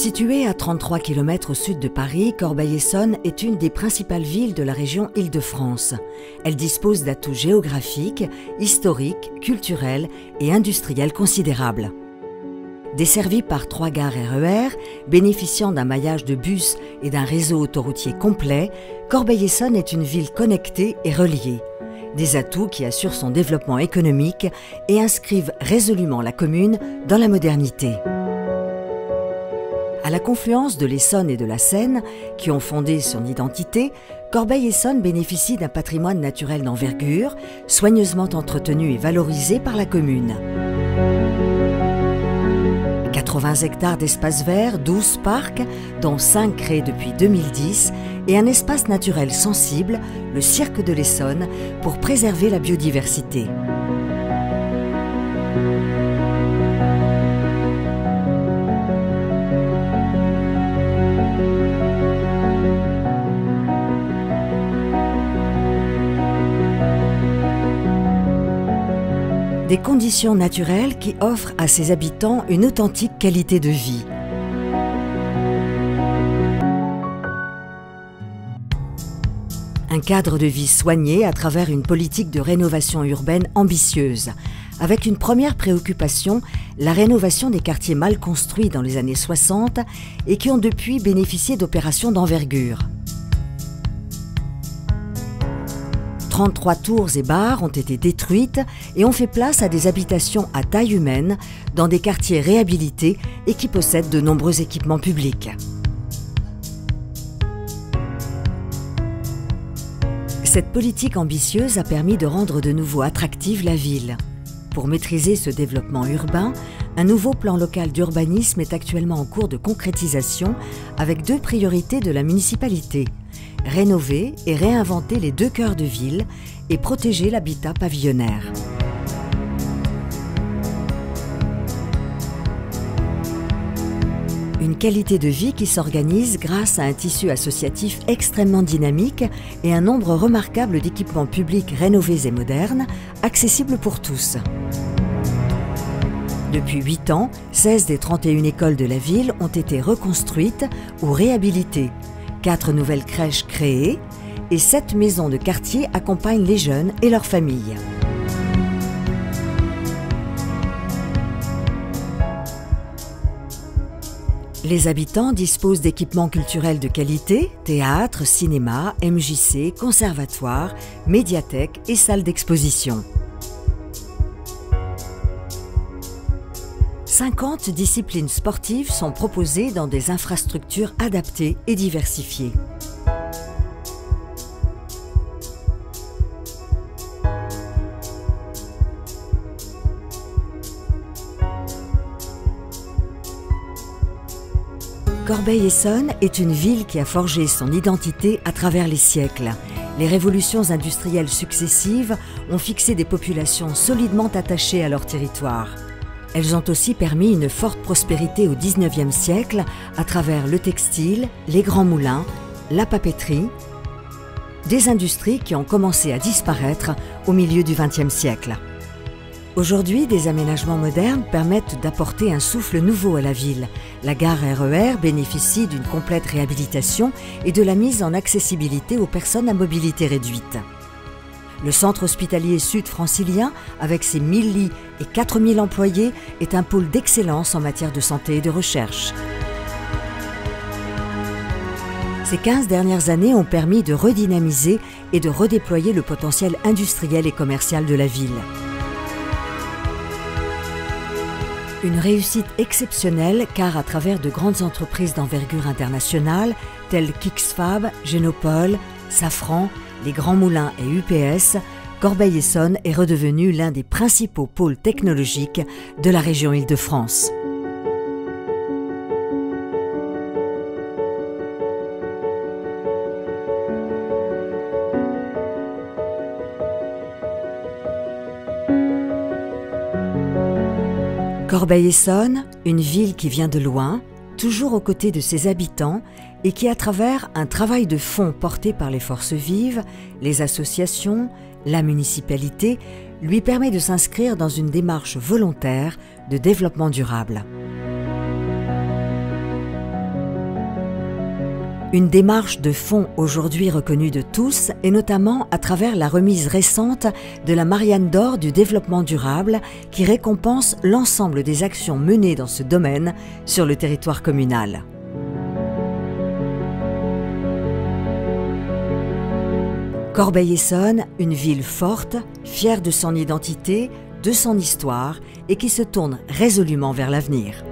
Située à 33 km au sud de Paris, Corbeil-Essonnes est une des principales villes de la région Île-de-France. Elle dispose d'atouts géographiques, historiques, culturels et industriels considérables. Desservie par 3 gares RER, bénéficiant d'un maillage de bus et d'un réseau autoroutier complet, Corbeil-Essonnes est une ville connectée et reliée. Des atouts qui assurent son développement économique et inscrivent résolument la commune dans la modernité. À la confluence de l'Essonne et de la Seine, qui ont fondé son identité, Corbeil-Essonnes bénéficie d'un patrimoine naturel d'envergure, soigneusement entretenu et valorisé par la commune. 80 hectares d'espaces verts, 12 parcs, dont 5 créés depuis 2010, et un espace naturel sensible, le Cirque de l'Essonne, pour préserver la biodiversité. Des conditions naturelles qui offrent à ses habitants une authentique qualité de vie. Un cadre de vie soigné à travers une politique de rénovation urbaine ambitieuse, avec une première préoccupation, la rénovation des quartiers mal construits dans les années 60 et qui ont depuis bénéficié d'opérations d'envergure. 33 tours et bars ont été détruites et ont fait place à des habitations à taille humaine dans des quartiers réhabilités et qui possèdent de nombreux équipements publics. Cette politique ambitieuse a permis de rendre de nouveau attractive la ville. Pour maîtriser ce développement urbain, un nouveau plan local d'urbanisme est actuellement en cours de concrétisation avec 2 priorités de la municipalité: rénover et réinventer les 2 cœurs de ville et protéger l'habitat pavillonnaire. Une qualité de vie qui s'organise grâce à un tissu associatif extrêmement dynamique et un nombre remarquable d'équipements publics rénovés et modernes, accessibles pour tous. Depuis 8 ans, 16 des 31 écoles de la ville ont été reconstruites ou réhabilitées. 4 nouvelles crèches créées et 7 maisons de quartier accompagnent les jeunes et leurs familles. Les habitants disposent d'équipements culturels de qualité, théâtre, cinéma, MJC, conservatoire, médiathèque et salles d'exposition. 50 disciplines sportives sont proposées dans des infrastructures adaptées et diversifiées. Corbeil-Essonnes est une ville qui a forgé son identité à travers les siècles. Les révolutions industrielles successives ont fixé des populations solidement attachées à leur territoire. Elles ont aussi permis une forte prospérité au XIXe siècle à travers le textile, les grands moulins, la papeterie, des industries qui ont commencé à disparaître au milieu du XXe siècle. Aujourd'hui, des aménagements modernes permettent d'apporter un souffle nouveau à la ville. La gare RER bénéficie d'une complète réhabilitation et de la mise en accessibilité aux personnes à mobilité réduite. Le centre hospitalier sud-francilien, avec ses 1000 lits et 4000 employés, est un pôle d'excellence en matière de santé et de recherche. Ces 15 dernières années ont permis de redynamiser et de redéployer le potentiel industriel et commercial de la ville. Une réussite exceptionnelle car à travers de grandes entreprises d'envergure internationale telles qu'Ixfab, Génopole, Safran, les Grands Moulins et UPS, Corbeil-Essonnes est redevenu l'un des principaux pôles technologiques de la région Île-de-France. Corbeil-Essonnes, une ville qui vient de loin, toujours aux côtés de ses habitants et qui, à travers un travail de fond porté par les forces vives, les associations, la municipalité, lui permet de s'inscrire dans une démarche volontaire de développement durable. Une démarche de fond aujourd'hui reconnue de tous, et notamment à travers la remise récente de la Marianne d'or du développement durable qui récompense l'ensemble des actions menées dans ce domaine sur le territoire communal. Corbeil-Essonnes, une ville forte, fière de son identité, de son histoire et qui se tourne résolument vers l'avenir.